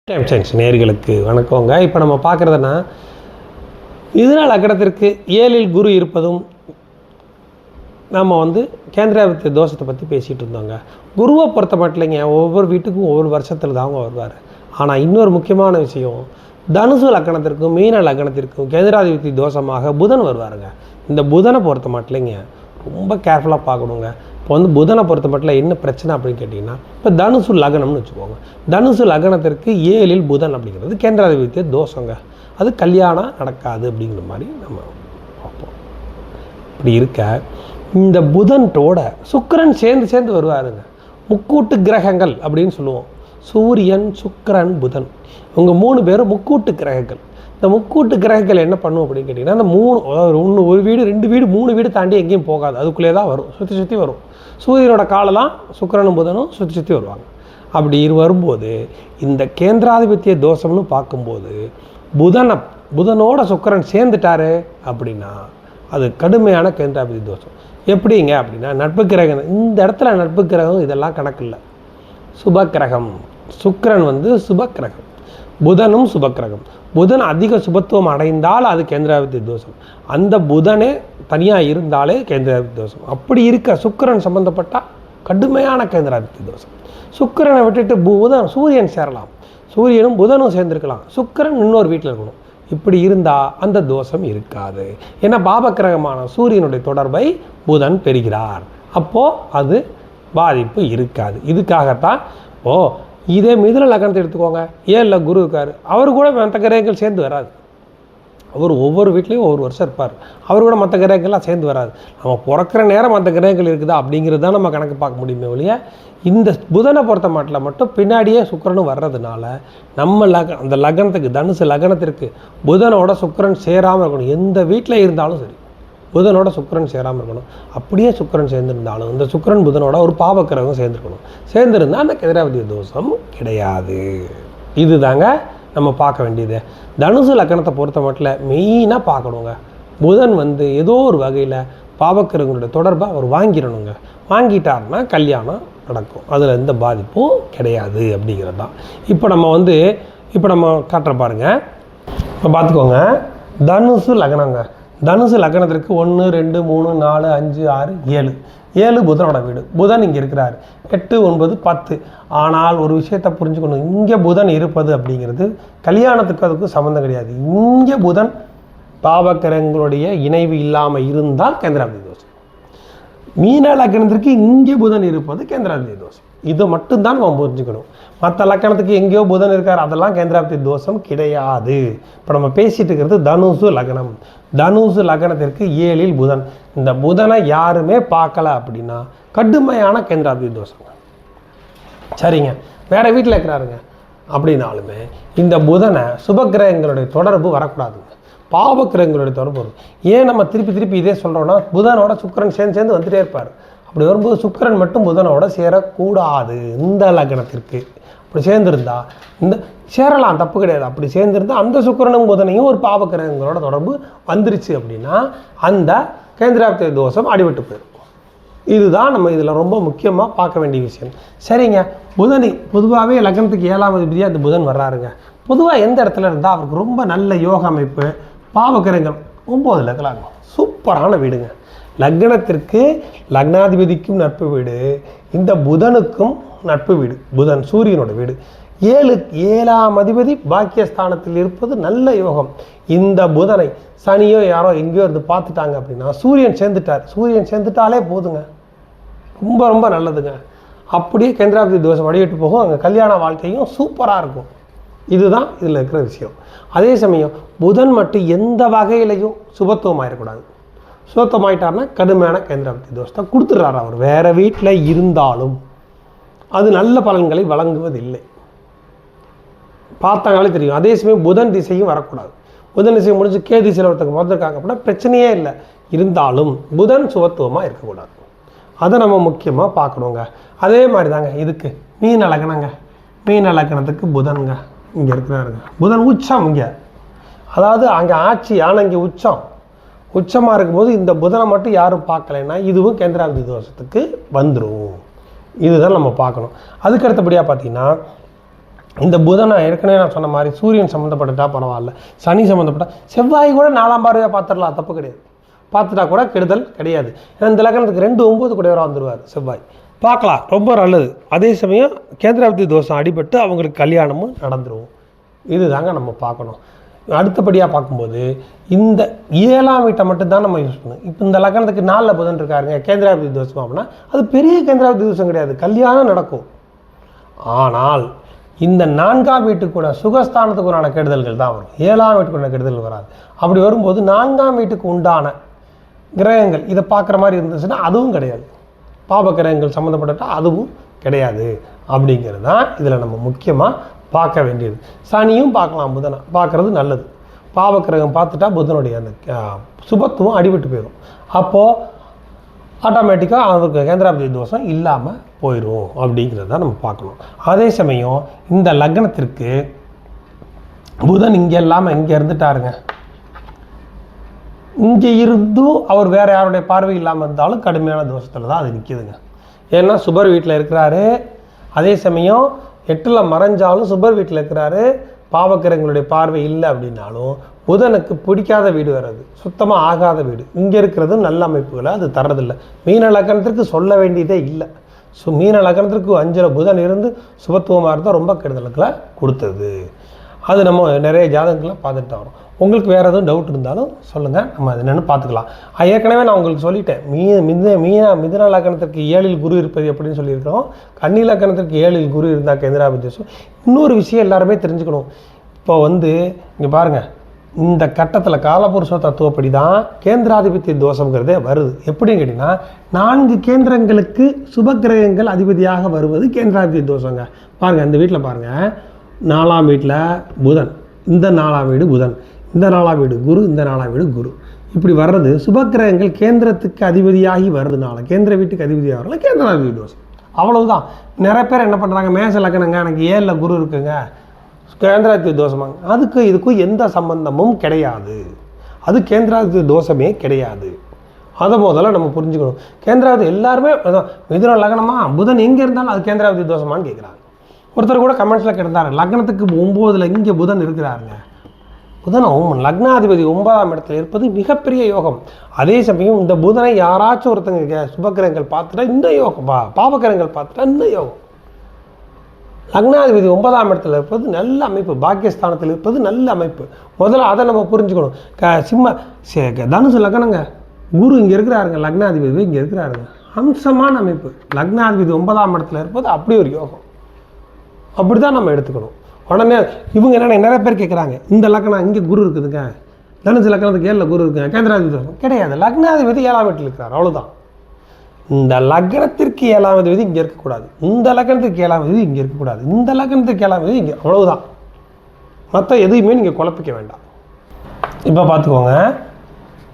Time science நேயர்களுக்கு வணக்கங்க. இப்போ நம்ம பார்க்குறதுன்னா மிதுன லக்னத்திற்கு 7ல் குரு இருப்பதும் நம்ம கேந்திராதிபத்திய தோஷத்தை பற்றி பேசிகிட்டு இருந்தோங்க. குருவை பொறுத்த மட்டும் ஒவ்வொரு வீட்டுக்கும் ஒவ்வொரு வருஷத்தில் தாங்க வருவார். ஆனால் இன்னொரு முக்கியமான விஷயம், தனுசு லக்னத்திற்கும் மீன லக்னத்திற்கும் கேந்திராதிபத்திய தோஷமாக புதன் வருவாருங்க. இந்த புதனை பொறுத்த மட்டும் ரொம்ப கேர்ஃபுல்லாக பார்க்கணுங்க. இப்போ புதனை பொறுத்த மட்டும் என்ன பிரச்சனை அப்படின்னு கேட்டிங்கன்னா, இப்போ தனுசு லக்னம்னு வச்சுக்கோங்க. தனுசு லக்னத்திற்கு 7ல் புதன் அப்படிங்கிறது கேந்திராதிபத்திய தோஷங்க. அது கல்யாணம் நடக்காது அப்படிங்கிற மாதிரி நம்ம பார்ப்போம். இப்படி இருக்க இந்த புதனோட சுக்கிரன் சேர்ந்து வருவாருங்க. முக்கூட்டு கிரகங்கள் அப்படின்னு சொல்லுவோம். சூரியன், சுக்கிரன், புதன், இவங்க 3 பேரும் முக்கூட்டு கிரகங்கள். இந்த முக்கூட்டு கிரகங்கள் என்ன பண்ணும் அப்படின்னு கேட்டிங்கன்னா, அந்த 3 ஒரு வீடு 2 வீடு 3 வீடு தாண்டி எங்கேயும் போகாது, அதுக்குள்ளே தான் வரும், சுற்றி வரும். சூரியனோட காலெல்லாம் சுக்கிரனும் புதனும் சுற்றி வருவாங்க. அப்படி வரும்போது இந்த கேந்திராதிபத்திய தோஷம்னு பார்க்கும்போது புதனோட சுக்கிரன் சேர்ந்துட்டாரு அப்படின்னா அது கடுமையான கேந்திராதிபத்திய தோஷம். எப்படிங்க அப்படின்னா, நட்பு கிரகம், இந்த இடத்துல நட்பு கிரகம் இதெல்லாம் கணக்கு இல்லை. சுபக்கிரகம் சுக்கிரன் சுபக்கிரகம், புதனும் சுபக்கிரகம். புதன் அதிக சுபத்துவம் அடைந்தால் அது கேந்திராதிபத்திய தோஷம். அந்த புதனே தனியாக இருந்தாலே கேந்திராதிபத்திய தோஷம். அப்படி இருக்க சுக்கிரன் சம்பந்தப்பட்டால் கடுமையான கேந்திராதிபத்திய தோஷம். சுக்கிரனை விட்டுட்டு சூரியன் சேரலாம், சூரியனும் புதனும் சேர்ந்துருக்கலாம், சுக்கிரன் இன்னொரு வீட்டில் இருக்கணும். இப்படி இருந்தால் அந்த தோஷம் இருக்காது. ஏன்னா பாபக்கிரகமான சூரியனுடைய தொடர்பை புதன் பெறுகிறார். அப்போது அது பாதிப்பு இருக்காது. இதுக்காகத்தான் இதே மிதுன லக்னத்தை எடுத்துக்கோங்க. 7ல் குரு இருக்கார், அவர் கூட மற்ற கிரகங்கள் சேர்ந்து வராது. அவர் ஒவ்வொரு வீட்லேயும் ஒவ்வொரு வருஷம் இருப்பார், அவர் கூட மற்ற கிரகங்கள்லாம் சேர்ந்து வராது. நம்ம பிறக்கிற நேரம் மற்ற கிரகங்கள் இருக்குதா அப்படிங்கிறது தான் நம்ம கணக்கு பார்க்க முடியுமே ஒழிய, இந்த புதனை பொறுத்த மட்டும் பின்னாடியே சுக்கிரனும் வர்றதுனால நம்ம அந்த லக்னத்துக்கு, தனுசு லக்னத்திற்கு புதனோட சுக்கிரன் சேராமல் இருக்கணும். எந்த வீட்டில் இருந்தாலும் சரி புதனோட சுக்கிரன் சேராமல் இருக்கணும். அப்படியே சுக்கிரன் சேர்ந்துருந்தாலும் இந்த சுக்கிரன் புதனோட ஒரு பாவக்கிரகம் சேர்ந்துருக்கணும். சேர்ந்துருந்தால் அந்த கேந்திராதிபத்திய தோஷம் கிடையாது. இது தாங்க நம்ம பார்க்க வேண்டியது. தனுசு லக்னத்தை பொறுத்த மட்டும் மெயினாக பார்க்கணுங்க. புதன் ஏதோ ஒரு வகையில் பாவக்கிரகங்களுடைய தொடர்பை அவர் வாங்கிடணுங்க. வாங்கிட்டார்னா கல்யாணம் நடக்கும், அதில் எந்த பாதிப்பும் கிடையாது அப்படிங்கிறது தான். இப்போ நம்ம காட்டுற பாருங்கள். இப்போ பார்த்துக்கோங்க, தனுசு லக்னங்க. தனுசு லக்னத்திற்கு 1 2 3 4 5 6 7 புதனோட வீடு. புதன் இங்கே இருக்கிறார். 8 9 10. ஆனால் ஒரு விஷயத்தை புரிஞ்சுக்கணும், இங்கே புதன் இருப்பது அப்படிங்கிறது கல்யாணத்துக்கு அதுக்கு சம்மந்தம் கிடையாது. இங்கே புதன் பாவக்கிரகங்களுடைய இணைவு இல்லாமல் இருந்தால் கேந்திராதிபத்திய தோஷம். மீன லக்னத்திற்கு இங்கே புதன் இருப்பது கேந்திராதிபத்திய தோஷம். இதை மட்டும்தான் நம்ம புரிஞ்சுக்கணும். மற்ற லக்னத்துக்கு எங்கேயோ புதன் இருக்கார், அதெல்லாம் கேந்திராதிபத்திய தோஷம் கிடையாது. இப்போ நம்ம பேசிகிட்டு இருக்கிறது தனுசு லக்னம். தனுசு லக்னத்திற்கு 7ல் புதன். இந்த புதனை யாருமே பார்க்கல அப்படின்னா கடுமையான கேந்திராதிபத்திய தோஷம். சரிங்க, வேறு வீட்டில் இருக்கிறாருங்க அப்படின்னாலுமே இந்த புதனை சுபக்கிரகங்களுடைய தொடர்பு வரக்கூடாதுங்க, பாவக்கிரகங்களுடைய தொடர்பு வரும். ஏன் நம்ம திருப்பி இதே சொல்கிறோன்னா, புதனோட சுக்கிரன் சேர்ந்து வந்துட்டே இருப்பார். அப்படி வரும்போது சுக்கிரன் மட்டும் புதனோட சேரக்கூடாது. இந்த லக்னத்திற்கு அப்படி சேர்ந்துருந்தா சேரலாம், தப்பு கிடையாது. அப்படி சேர்ந்துருந்தால் அந்த சுக்கிரனும் புதனையும் ஒரு பாவக்கிரகங்களோட தொடர்பு வந்துருச்சு அப்படின்னா அந்த கேந்திராதிபத்திய தோஷம் அடிபட்டு போயிடும். இதுதான் நம்ம இதில் ரொம்ப முக்கியமாக பார்க்க வேண்டிய விஷயம். சரிங்க, புதனை பொதுவாகவே லக்னத்துக்கு 7ஆம் அதிபதியாக அந்த புதன் வர்றாருங்க. பொதுவாக எந்த இடத்துல இருந்தால் அவருக்கு ரொம்ப நல்ல யோக அமைப்பு, பாவக்கிரகங்கள் 9ல் இருக்கலாம், சூப்பரான வீடுங்க. லக்னத்திற்கு லக்னாதிபதிக்கும் நட்பு வீடு, இந்த புதனுக்கும் நட்பு வீடு. புதன் சூரியனோட வீடு. 7ஆம் அதிபதி பாக்கியஸ்தானத்தில் இருப்பது நல்ல யோகம். இந்த புதனை சனியோ யாரோ எங்கேயோ இருந்து பார்த்துட்டாங்க அப்படின்னா சூரியன் சேர்ந்துட்டாலே போதுங்க, ரொம்ப ரொம்ப நல்லதுங்க. அப்படியே கேந்திராதிபத்திய தோஷம் அடிவிட்டு போகும், அங்கே கல்யாண வாழ்க்கையும் சூப்பராக இருக்கும். இதுதான் இதில் இருக்கிற விஷயம். அதே சமயம் புதன் மட்டும் எந்த வகையிலையும் சுபத்துவம் ஆயிடக்கூடாது. சுபத்துவமாயிட்டார்னா கடுமையான கேந்திராதிபத்திய தோஷத்தை கொடுத்துட்றாரு. அவர் வேறு வீட்டில் இருந்தாலும் அது நல்ல பலன்களை வழங்குவதில்லை, பார்த்தாங்களே தெரியும். அதே சமயம் புதன் திசையும் வரக்கூடாது. புதன் திசை முடிஞ்சு கே திசையில் ஒருத்தங்க பிறந்திருக்காங்க அப்படின்னா பிரச்சனையே இல்லை. இருந்தாலும் புதன் சுபத்துவமாக இருக்கக்கூடாது. அதை நம்ம முக்கியமாக பார்க்கணுங்க. அதே மாதிரி தாங்க இதுக்கு மீன லக்னங்க. மீன லக்னத்துக்கு புதனுங்க இங்கே இருக்கிறாருங்க. புதன் உச்சம் இங்கே, அதாவது அங்கே ஆட்சி, ஆனால் இங்கே உச்சமாக இருக்கும்போது இந்த புதனை மட்டும் யாரும் பார்க்கலைன்னா இதுவும் கேந்திராதிபத்திய தோஷத்துக்கு வந்துடும். இதுதான் நம்ம பார்க்கணும். அதுக்கு அடுத்தபடியாக பார்த்தீங்கன்னா இந்த புதனை ஏற்கனவே நான் சொன்ன மாதிரி சூரியன் சம்மந்தப்பட்டுட்டா பரவாயில்ல, சனி சம்மந்தப்பட்டா, செவ்வாய் கூட 4ஆம் பார்வையாக பார்த்துடலாம், தப்பு கிடையாது. பார்த்துட்டா கூட கெடுதல் கிடையாது. ஏன்னா இந்த லக்னத்துக்கு 2-9 கூடையவராக வந்துடுவார் செவ்வாய், பார்க்கலாம், ரொம்ப நல்லது. அதே சமயம் கேந்திராபதி தோஷம் அடிபட்டு அவங்களுக்கு கல்யாணமும் நடந்துடும். இது தாங்க நம்ம பார்க்கணும். அடுத்தபடியாக பார்க்கும்போது இந்த 7ஆம் வீட்டை மட்டும்தான் நம்ம யூஸ் பண்ணணும். இப்போ இந்த லக்னத்துக்கு 4 புதன் இருக்காருங்க, கேந்திராபதி தோஷம் அப்படின்னா அது பெரிய கேந்திராபதி தோஷம் கிடையாது, கல்யாணம் நடக்கும். ஆனால் இந்த 4ஆம் வீட்டுக்குள்ள சுகஸ்தானத்துக்குண்டான கெடுதல்கள் தான் வரும், 7ஆம் வீட்டுக்குண்டான கெடுதல் வராது. அப்படி வரும்போது 4ஆம் வீட்டுக்கு உண்டான கிரகங்கள் இதை பார்க்குற மாதிரி இருந்துச்சுன்னா அதுவும் கிடையாது, பாப கிரகங்கள் சம்மந்தப்பட்டா அதுவும் கிடையாது. அப்படிங்கிறது தான் இதில் நம்ம முக்கியமாக பார்க்க வேண்டியது. சனியும் பார்க்கலாம், புதனை பார்க்குறது நல்லது. பாப கிரகம் பார்த்துட்டா புதனுடைய அந்த சுபத்துவம் அடிபட்டு போயிடும். அப்போது ஆட்டோமேட்டிக்காக அவருக்கு கேந்திராபதி தோஷம் இல்லாமல் போயிடும் அப்படிங்கிறத நம்ம பார்க்கணும். அதே சமயம் இந்த லக்னத்திற்கு புதன் இங்கே இல்லாமல் இங்கே இருந்துட்டாருங்க, இங்கே இருந்தும் அவர் வேறு யாருடைய பார்வை இல்லாமல் இருந்தாலும் கடுமையான தோஷத்தில் தான் அது நிற்கிதுங்க. ஏன்னா சுபர் வீட்டில் இருக்கிறாரு, அதே சமயம் 8ல் மறைஞ்சாலும் சுபர் வீட்டில் இருக்கிறாரு, பாவக்கிரகங்களுடைய பார்வை இல்லை அப்படின்னாலும் புதனுக்கு பிடிக்காத வீடு வர்றது, சுத்தமாக ஆகாத வீடு. இங்கே இருக்கிறது நல்ல அமைப்புகளை அது தர்றதில்லை. மீன லக்னத்திற்கு சொல்ல வேண்டியதே இல்லை. மீன லக்னத்திற்கு 5ல் புதன் இருந்து சுபத்துவமாக இருந்தால் ரொம்ப கெடுதலுக்களை கொடுத்தது. அது நம்ம நிறைய ஜாதகங்களை பார்த்துட்டு வரோம். உங்களுக்கு வேறு எதுவும் டவுட் இருந்தாலும் சொல்லுங்கள், நம்ம அது என்னென்னு பார்த்துக்கலாம். ஏற்கனவே நான் உங்களுக்கு சொல்லிட்டேன், மிதுன லக்னத்திற்கு 7ல் குரு இருப்பது எப்படின்னு சொல்லியிருக்கிறோம். கன்னி லக்னத்திற்கு 7ல் குரு இருந்தால் கேந்திராபதி தோஷம். இன்னொரு விஷயம் எல்லாருமே தெரிஞ்சுக்கணும். இப்போ இங்கே பாருங்கள், இந்த கட்டத்தில் காலபுருஷ தத்துவப்படி தான் கேந்திராதிபத்திய தோஷங்கிறதே வருது. எப்படின்னு கேட்டிங்கன்னா 4 கேந்திரங்களுக்கு சுபகிரகங்கள் அதிபதியாக வருவது கேந்திராதிபத்திய தோஷங்க. பாருங்கள், இந்த வீட்டில் பாருங்கள், 4ஆம் வீட்டில் புதன், இந்த 4ஆம் வீடு புதன், இந்த 4ஆம் வீடு குரு, இந்த 4ஆம் வீடு குரு. இப்படி வர்றது சுபக்கிரகங்கள் கேந்திரத்துக்கு அதிபதியாகி வர்றதுனால, கேந்திர வீட்டுக்கு அதிபதியாக வரல கேந்திராதிபதி தோஷம். அவ்வளவுதான். நிறைய பேர் என்ன பண்ணுறாங்க, மேச லக்னங்க எனக்கு 7ல் குரு இருக்குங்க, கேந்திராதிபதி தோஷமாங்க. அதுக்கு இதுக்கும் எந்த சம்பந்தமும் கிடையாது, அது கேந்திராதிபதி தோஷமே கிடையாது. அதை முதல்ல நம்ம புரிஞ்சுக்கணும். கேந்திராதிபதி எல்லாருமே மிதுன லக்னமா புதன் எங்கே இருந்தாலும் அது கேந்திராதிபதி தோஷமானு கேட்குறாங்க. ஒருத்தர் கூட கமெண்ட்ஸில் கேட்டார், லக்னத்துக்கு 9ல் இங்கே புதன் இருக்கிறாருங்க. புதன் லக்னாதிபதி 9ஆம் இடத்துல இருப்பது மிகப்பெரிய யோகம். அதே சமயம் இந்த புதனை யாராச்சும் ஒருத்தங்க சுபக்கிரகங்கள் பார்த்துட்டா இந்த யோகம், பாபக்கிரகங்கள் பார்த்துட்டா இந்த யோகம். லக்னாதிபதி 9ஆம் இடத்துல இருப்பது நல்ல அமைப்பு, பாக்கியஸ்தானத்தில் இருப்பது நல்ல அமைப்பு. முதல்ல அதை நம்ம புரிஞ்சுக்கணும். தனுசு லக்னங்க, குரு இங்கே இருக்கிறாருங்க, லக்னாதிபதி இங்கே இருக்கிறாருங்க, அம்சமான அமைப்பு. லக்னாதிபதி 9ஆம் இடத்துல இருப்பது அப்படி ஒரு யோகம், அப்படி தான் நம்ம எடுத்துக்கணும். உடனே இவங்க என்னென்ன நிறைய பேர் கேட்குறாங்க, இந்த லக்னம் இங்கே குரு இருக்குதுங்க, தனுசு லக்னத்துக்கு 7ல் குரு இருக்குங்க, கேந்திராதிபதி தோஷம் கிடையாது. லக்னாதிபதி 7ஆம் வீட்டில் இருக்கிறார், அவ்வளோதான். இந்த லக்னத்திற்கு 7ஆம் அதிபதி இங்கே இருக்கக்கூடாது, இந்த லக்னத்துக்கு 7ஆம் அதிபதி இங்கே இருக்கக்கூடாது, இந்த லக்னத்துக்கு 7ஆம் அதிபதி இங்கே, அவ்வளவுதான். மற்ற எதையுமே நீங்கள் குழப்பிக்க வேண்டாம். இப்போ பார்த்துக்கோங்க,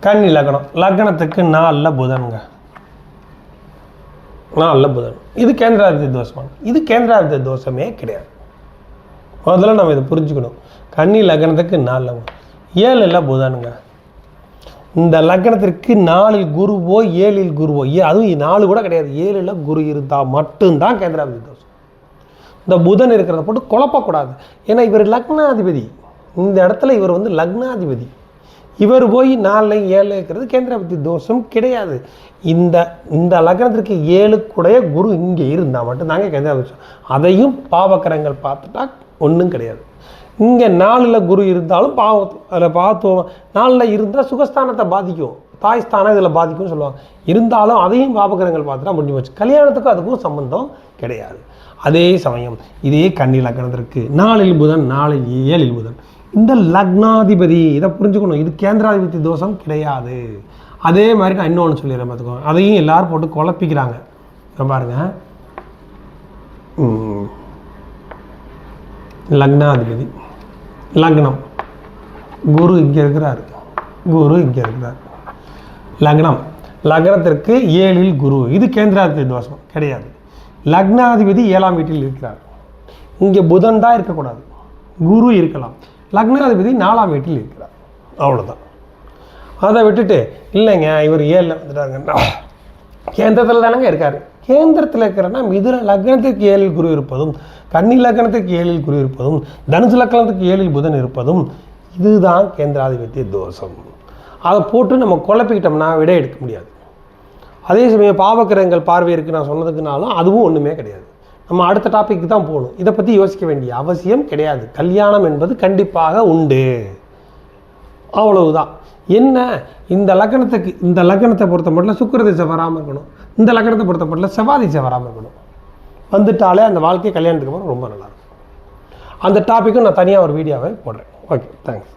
கன்னி லக்னம், லக்னத்துக்கு 4ல் புதனுங்க, 4ல் புதன், இது கேந்திராதிபதி தோஷம். இது கேந்திராதிபதி தோஷமே கிடையாது. முதல்ல நம்ம இதை புரிஞ்சுக்கணும். கன்னி லக்னத்துக்கு 4ல் 7ல் புதனுங்க. இந்த லக்னத்திற்கு 4ல் குருவோ 7ல் குருவோ, அதுவும் 4 கூட கிடையாது, 7ல் குரு இருந்தால் மட்டும்தான் கேந்திராதிபதி தோஷம். இந்த புதன் இருக்கிறத போட்டு குழப்பக்கூடாது. ஏன்னா இவர் லக்னாதிபதி, இந்த இடத்துல இவர் லக்னாதிபதி, இவர் போய் 4ல் 7ல் இருக்கிறது கேந்திராதிபதி தோஷம் கிடையாது. இந்த லக்னத்திற்கு 7க்குடைய குரு இங்கே இருந்தால் மட்டும்தாங்க கேந்திராதிபதி தோஷம். அதையும் பாவக்கிரகங்கள் பார்த்துட்டா ஒன்றும் கிடையாது. இங்கே 4ல் குரு இருந்தாலும் அதில் பாவத்துவம் 4ல் இருந்தால் சுகஸ்தானத்தை பாதிக்கும், தாய் ஸ்தானம் இதில் பாதிக்கும்னு சொல்லுவாங்க. இருந்தாலும் அதையும் பாபகிரகங்கள் பார்த்துட்டா முடிஞ்சு போச்சு, கல்யாணத்துக்கும் அதுக்கும் சம்பந்தம் கிடையாது. அதே சமயம் இதே கன்னி லக்னத்திற்கு 4ல் புதன், 4ல் 7ல் புதன், இந்த லக்னாதிபதி, இதை புரிஞ்சுக்கணும், இது கேந்திராதிபதி தோஷம் கிடையாது. அதே மாதிரி நான் இன்னொன்று சொல்லிடுறேன் பார்த்துக்கோங்க, அதையும் எல்லோரும் போட்டு குழப்பிக்கிறாங்க. பாருங்க, லக்னாதிபதி லக்னம், குரு இங்கே இருக்கிறார், குரு இங்கே இருக்கிறார். லக்னத்திற்கு 7ல் குரு, இது கேந்திராதிபதி தோஷம் கிடையாது. லக்னாதிபதி 7ஆம் வீட்டில் இருக்கிறார், இங்கே புதன் தான் இருக்கக்கூடாது, குரு இருக்கலாம். லக்னாதிபதி 4ஆம் வீட்டில் இருக்கிறார், அவ்வளோதான். அதை விட்டுட்டு இல்லைங்க இவர் 7ல் வந்துட்டாருங்க, கேந்திரத்தில் தானங்க இருக்கார், கேந்திரத்தில் இருக்கிறன்னா மிதுன லக்னத்துக்கு 7 குரு இருப்பதும், கன்னி லக்னத்துக்கு 7 குரு இருப்பதும், தனுசு லக்னத்துக்கு 7 புதன் இருப்பதும், இதுதான் கேந்திராதிபத்திய தோஷம். அதை போட்டு நம்ம குழப்பிக்கிட்டோம்னா விட எடுக்க முடியாது. அதே சமயம் பாவக்கிரகங்கள் பார்வை இருக்குது நான் சொன்னதுக்குனாலும் அதுவும் ஒன்றுமே கிடையாது. நம்ம அடுத்த டாபிக்கு தான் போகணும். இதை பற்றி யோசிக்க வேண்டிய அவசியம் கிடையாது. கல்யாணம் என்பது கண்டிப்பாக உண்டு, அவ்வளவுதான். என்ன, இந்த லக்னத்தை பொறுத்த மட்டும் சுக்கிர திசை வராமல் இருக்கணும், இந்த லக்னத்தை பொறுத்த மட்டும் செவ்வாய் திசை வராமல் இருக்கணும். வந்துட்டாலே அந்த வாழ்க்கை கல்யாணத்துக்கு அப்புறம் ரொம்ப நல்லாயிருக்கும். அந்த டாப்பிக்கும் நான் தனியாக ஒரு வீடியோவை போடுறேன். Okay, thanks.